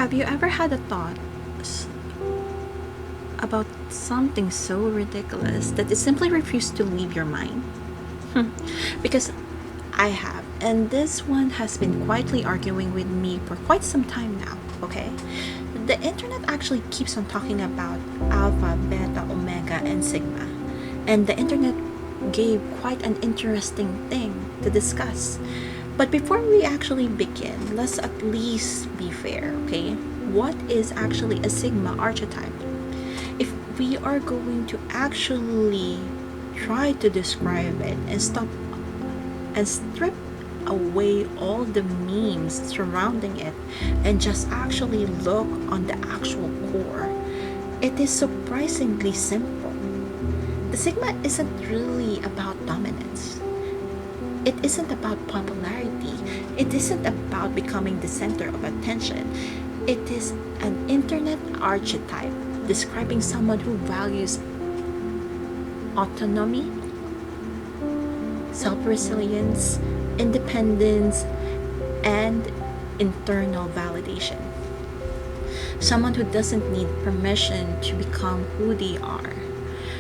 Have you ever had a thought about something so ridiculous that it simply refused to leave your mind? Because I have, and this one has been quietly arguing with me for quite some time now, okay? The internet actually keeps on talking about alpha, beta, omega, and sigma. And the internet gave quite an interesting thing to discuss. But before we actually begin, let's at least be fair, okay? What is actually a sigma archetype? If we are going to actually try to describe it and stop and strip away all the memes surrounding it and just actually look on the actual core, it is surprisingly simple. The sigma isn't really about dominance. It isn't about popularity. It isn't about becoming the center of attention. It is an internet archetype describing someone who values autonomy, self resilience, independence, and internal validation. Someone who doesn't need permission to become who they are.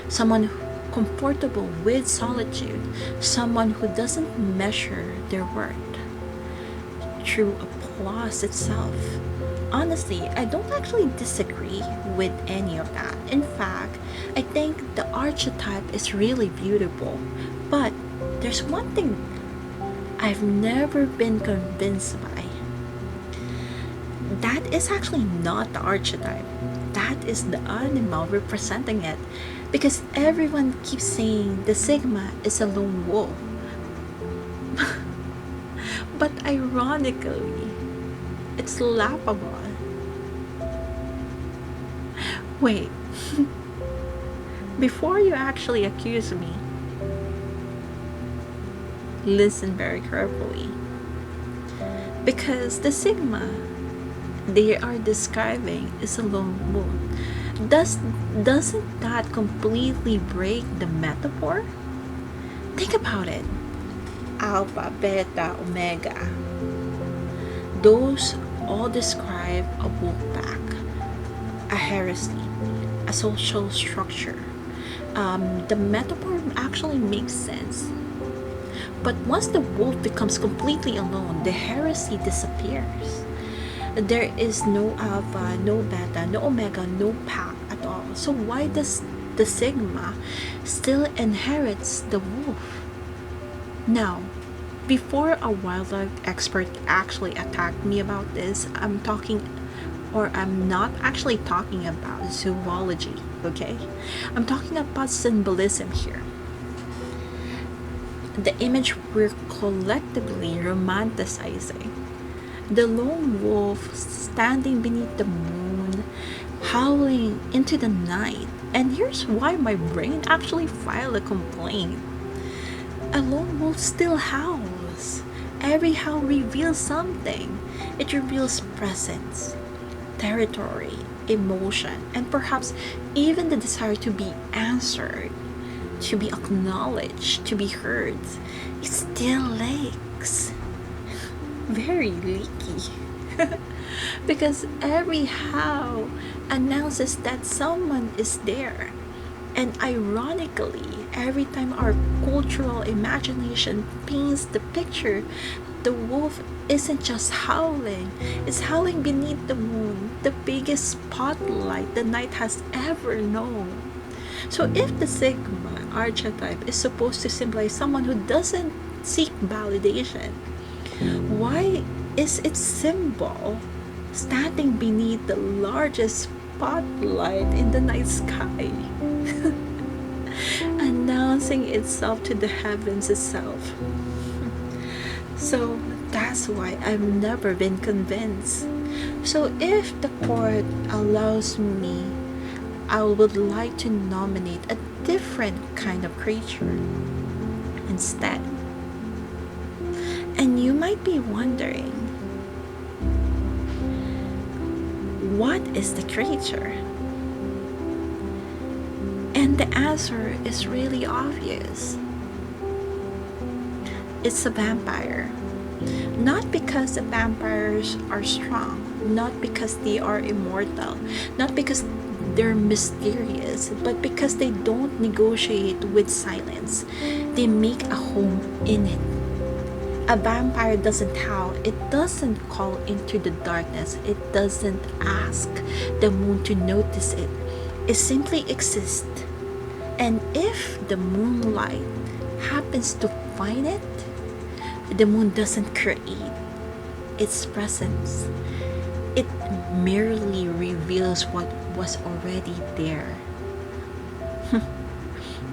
Someone comfortable with solitude. Someone who doesn't measure their worth through applause itself. Honestly, I don't actually disagree with any of that. In fact, I think the archetype is really beautiful. But there's one thing I've never been convinced by. That is actually not the archetype. That is the animal representing it. Because everyone keeps saying the sigma is a lone wolf. But ironically, it's laughable. Wait, before you actually accuse me, listen very carefully. Because the sigma they are describing is a lone wolf. Doesn't that completely break the metaphor? Think about it. Alpha, beta, omega. Those all describe a wolf pack, a heresy, a social structure. The metaphor actually makes sense. But once the wolf becomes completely alone, the heresy disappears. There is no alpha, no beta, no omega, no pack at all. So why does the sigma still inherits the wolf? Now, before a wildlife expert actually attacked me about this, I'm not actually talking about zoology, okay? I'm talking about symbolism here. The image we're collectively romanticizing. The lone wolf standing beneath the moon, howling into the night. And here's why my brain actually filed a complaint. A lone wolf still howls. Every howl reveals something. It reveals presence, territory, emotion, and perhaps even the desire to be answered, to be acknowledged, to be heard. It still lakes. Very leaky. Because every how announces that someone is there. And ironically, every time our cultural imagination paints the picture, the wolf isn't just howling, it's howling beneath the moon, the biggest spotlight the night has ever known. So if the sigma archetype is supposed to symbolize someone who doesn't seek validation, why is its symbol standing beneath the largest spotlight in the night sky, announcing itself to the heavens itself? So that's why I've never been convinced. So if the court allows me, I would like to nominate a different kind of creature instead. And you might be wondering, what is the creature? And the answer is really obvious. It's a vampire. Not because the vampires are strong, not because they are immortal, not because they're mysterious, but because they don't negotiate with silence. They make a home in it. A vampire doesn't howl, it doesn't call into the darkness, it doesn't ask the moon to notice it. It simply exists. And if the moonlight happens to find it, the moon doesn't create its presence. It merely reveals what was already there.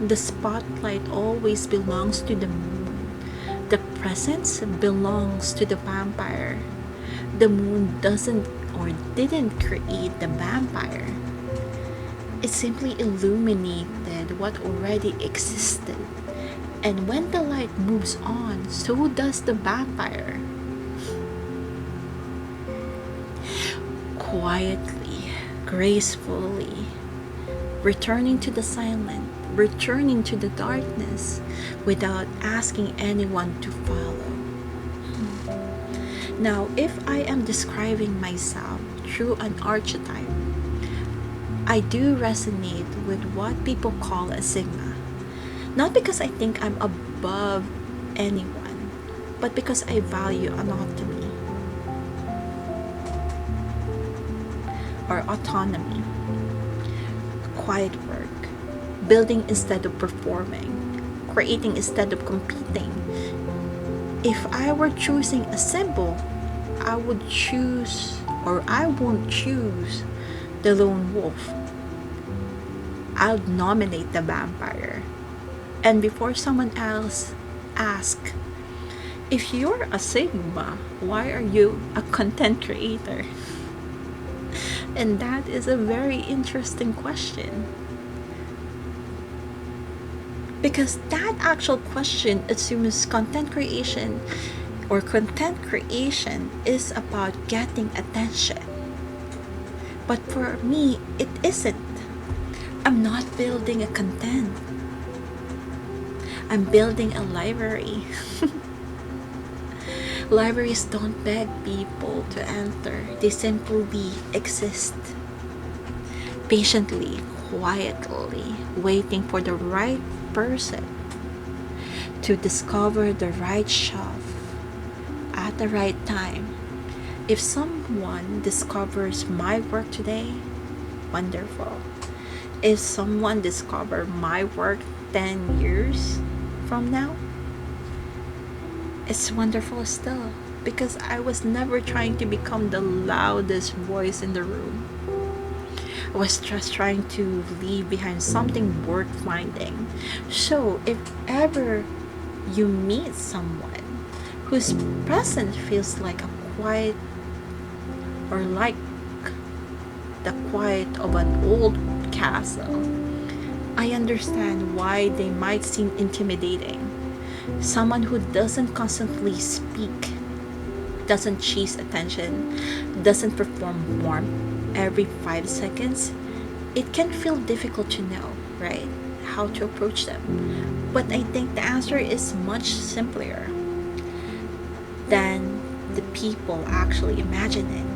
The spotlight always belongs to the moon. The presence belongs to the vampire. The moon doesn't or didn't create the vampire. It simply illuminated what already existed. And when the light moves on, so does the vampire. Quietly, gracefully, returning to the silent, returning to the darkness without asking anyone to follow. Now, if I am describing myself through an archetype, I do resonate with what people call a Sigma. Not because I think I'm above anyone, but because I value autonomy or autonomy, quiet work, building instead of performing, creating instead of competing. If I were choosing a symbol, I would choose, or I won't choose, the lone wolf. I'll nominate the vampire. And before someone else asks, if you're a Sigma, why are you a content creator? And that is a very interesting question. Because that actual question assumes content creation is about getting attention. But for me, it isn't. I'm not building a content. I'm building a library. Libraries don't beg people to enter, they simply exist. Patiently, quietly, waiting for the right person to discover the right shelf at the right time. If someone discovers my work today, wonderful. If someone discovers my work 10 years from now, it's wonderful still, because I was never trying to become the loudest voice in the room. I was just trying to leave behind something worth finding. So, if ever you meet someone whose presence feels like a quiet, or like the quiet of an old castle, I understand why they might seem intimidating. Someone who doesn't constantly speak, doesn't chase attention, doesn't perform warmth every 5 seconds, it can feel difficult to know, right? How to approach them. But I think the answer is much simpler than the people actually imagine it.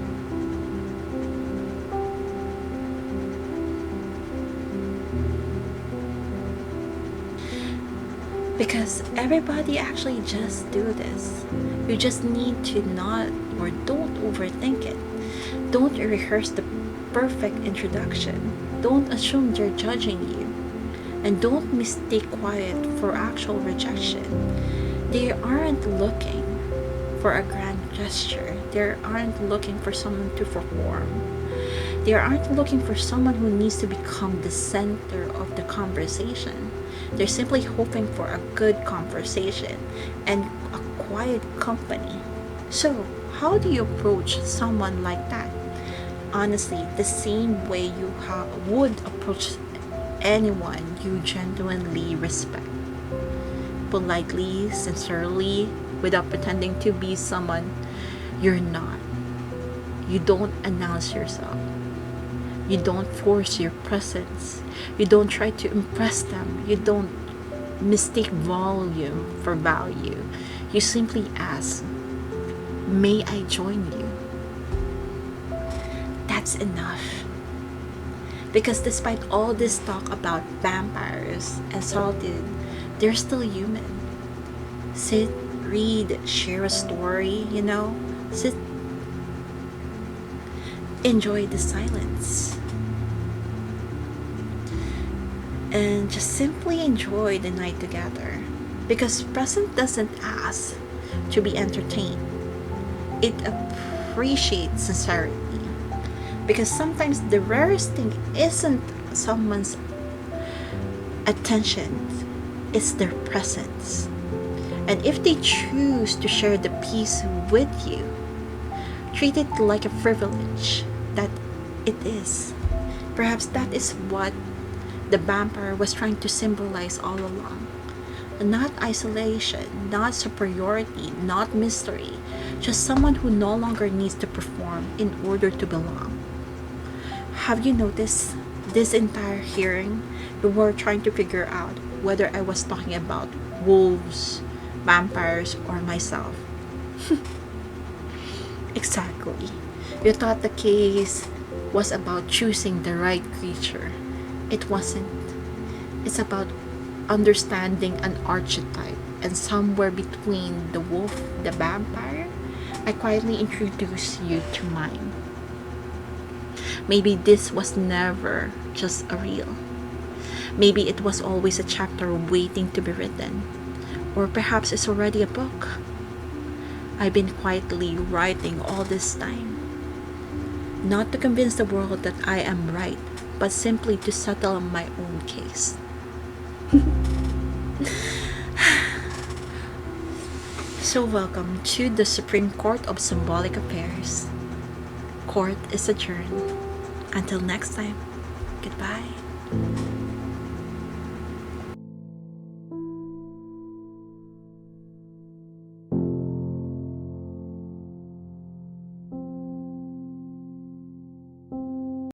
Because everybody actually just do this. You just need to not, or don't overthink it. Don't rehearse the perfect introduction. Don't assume they're judging you. And don't mistake quiet for actual rejection. They aren't looking for a grand gesture. They aren't looking for someone to perform. They aren't looking for someone who needs to become the center of the conversation. They're simply hoping for a good conversation and a quiet company. So, how do you approach someone like that? Honestly, the same way you would approach anyone you genuinely respect. Politely, sincerely, without pretending to be someone you're not. You don't announce yourself. You don't force your presence. You don't try to impress them. You don't mistake volume for value. You simply ask, may I join you? that's enough. Because despite all this talk about vampires and solitude, they're still human. Sit, read, share a story, Sit, enjoy the silence. And just simply enjoy the night together. Because present doesn't ask to be entertained, it appreciates sincerity. Because sometimes the rarest thing isn't someone's attention, it's their presence. And if they choose to share the peace with you, treat it like a privilege that it is. Perhaps that is what the vampire was trying to symbolize all along. Not isolation, not superiority, not mystery, just someone who no longer needs to perform in order to belong. Have you noticed this entire hearing? We were trying to figure out whether I was talking about wolves, vampires, or myself. Exactly. You thought the case was about choosing the right creature. It wasn't. It's about understanding an archetype, and somewhere between the wolf, the vampire, I quietly introduce you to mine. Maybe this was never just a reel. Maybe it was always a chapter waiting to be written. Or perhaps it's already a book I've been quietly writing all this time. Not to convince the world that I am right, but simply to settle my own case. So, welcome to the Supreme Court of Symbolic Affairs. Court is adjourned. Until next time, goodbye.